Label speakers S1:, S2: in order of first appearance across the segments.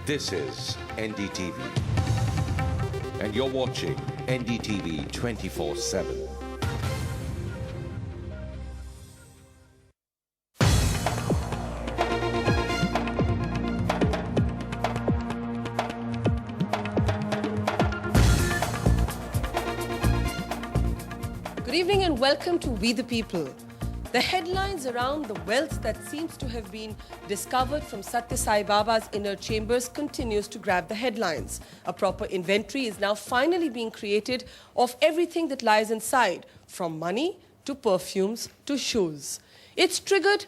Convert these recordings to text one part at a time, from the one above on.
S1: This is NDTV. And you're watching NDTV 24/7.
S2: Good evening and welcome to We the People. The headlines around the wealth that seems to have been discovered from Satya Sai Baba's inner chambers continues to grab the headlines. A proper inventory is now finally being created of everything that lies inside, from money to perfumes to shoes. It's triggered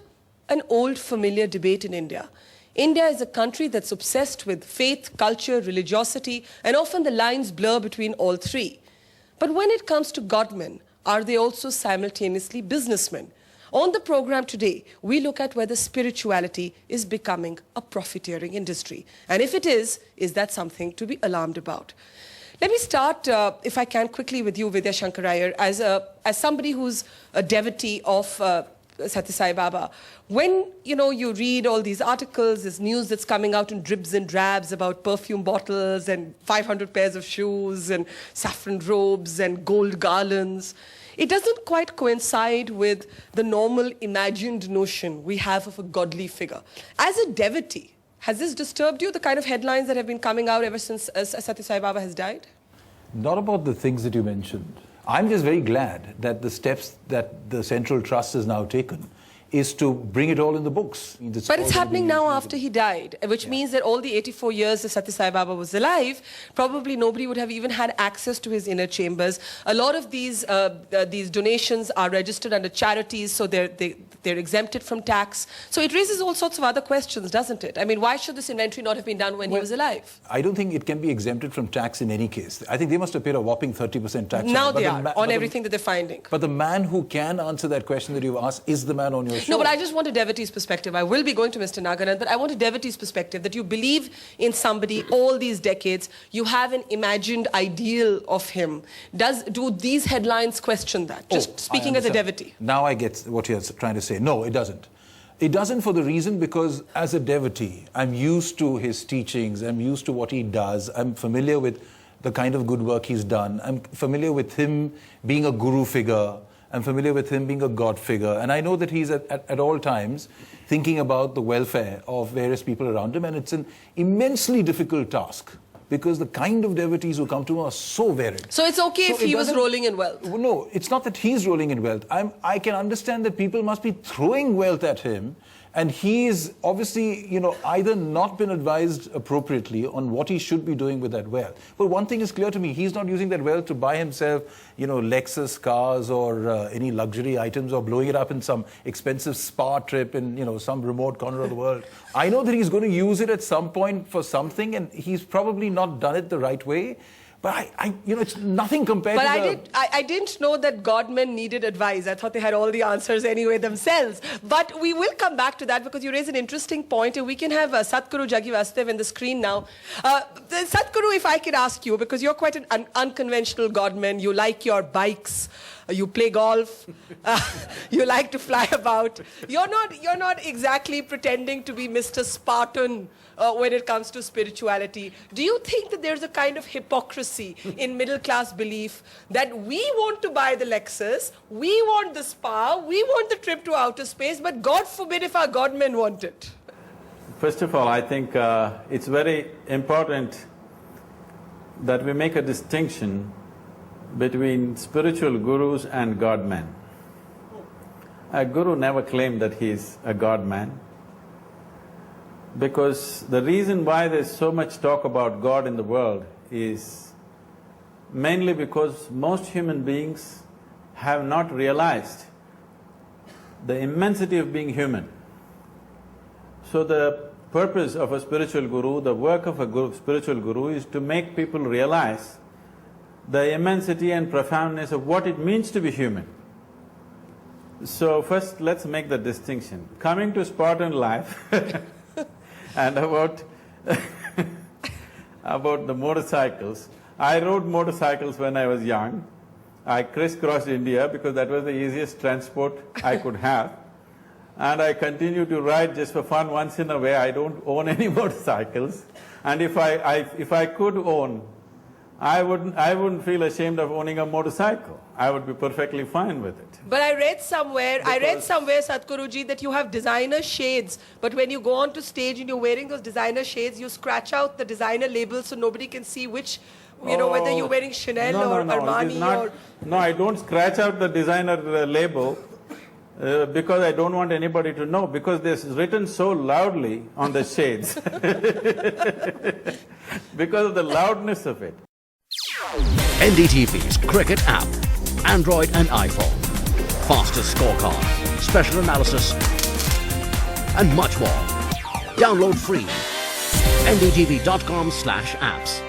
S2: an old familiar debate in India. India is a country that's obsessed with faith, culture, religiosity, and often the lines blur between all three. But when it comes to Godmen, are they also simultaneously businessmen? On the program today, we look at whether spirituality is becoming a profiteering industry. And if it is that something to be alarmed about? Let me start, if I can, quickly with you, Vidya Shankar Iyer, as somebody who's a devotee of Satya Sai Baba. When, you read all these articles, this news that's coming out in dribs and drabs about perfume bottles and 500 pairs of shoes and saffron robes and gold garlands, it doesn't quite coincide with the normal imagined notion we have of a godly figure. As a devotee, has this disturbed you, the kind of headlines that have been coming out ever since Satya Sai Baba has died?
S3: Not about the things that you mentioned. I'm just very glad that the steps that the Central Trust has now taken is to bring it all in the books.
S2: But it's happening now after he died, which means that all the 84 years that Satya Sai Baba was alive, probably nobody would have even had access to his inner chambers. A lot of these donations are registered under charities, so they're exempted from tax. So it raises all sorts of other questions, doesn't it? I mean, why should this inventory not have been done when he was alive?
S3: I don't think it can be exempted from tax in any case. I think they must have paid a whopping 30% tax.
S2: Now they are, on everything that they're finding.
S3: But the man who can answer that question that you've asked is the man on your show.
S2: No, but I just want a devotee's perspective. I will be going to Mr. Naganan, but I want a devotee's perspective, that you believe in somebody all these decades, you have an imagined ideal of him. Do these headlines question that? Just speaking as a devotee.
S3: Now I get what you're trying to say. No, it doesn't. It doesn't for the reason because as a devotee, I'm used to his teachings, I'm used to what he does, I'm familiar with the kind of good work he's done, I'm familiar with him being a guru figure, I'm familiar with him being a God figure, and I know that he's at all times thinking about the welfare of various people around him, and it's an immensely difficult task because the kind of devotees who come to him are so varied.
S2: So it's okay if he was rolling in wealth?
S3: No, it's not that he's rolling in wealth. I can understand that people must be throwing wealth at him, and he's obviously, either not been advised appropriately on what he should be doing with that wealth. But one thing is clear to me, he's not using that wealth to buy himself, Lexus cars or any luxury items or blowing it up in some expensive spa trip in, some remote corner of the world. I know that he's going to use it at some point for something, and he's probably not done it the right way. But it's nothing compared to
S2: I didn't know that Godmen needed advice. I thought they had all the answers anyway themselves. But we will come back to that because you raise an interesting point. And we can have Sadhguru Jaggi Vasudev in the screen now. Sadhguru, if I could ask you, because you're quite an unconventional Godman. You like your bikes. You play golf. You like to fly about. You're not exactly pretending to be Mr. Spartan when it comes to spirituality. Do you think that there's a kind of hypocrisy in middle-class belief that we want to buy the Lexus, we want the spa, we want the trip to outer space, but God forbid if our Godmen want it?
S4: First of all, I think it's very important that we make a distinction between spiritual gurus and Godmen. A guru never claimed that he is a Godman, because the reason why there's so much talk about God in the world is mainly because most human beings have not realized the immensity of being human. So the purpose of a spiritual guru, the work of a spiritual guru is to make people realize the immensity and profoundness of what it means to be human. So first, let's make the distinction. Coming to Spartan life and about the motorcycles. I rode motorcycles when I was young. I crisscrossed India because that was the easiest transport I could have. and I continue to ride just for fun once in a way. I don't own any motorcycles. And if I could own, I wouldn't feel ashamed of owning a motorcycle. I would be perfectly fine with it.
S2: But I read somewhere, Sadhguruji, that you have designer shades. But when you go on to stage and you're wearing those designer shades, you scratch out the designer label so nobody can see which, whether you're wearing Chanel or Armani or...
S4: No, I don't scratch out the designer label because I don't want anybody to know, because it's written so loudly on the shades. Because of the loudness of it.
S5: NDTV's cricket app, Android and iPhone, fastest scorecard, special analysis, and much more. Download free. ndtv.com/apps.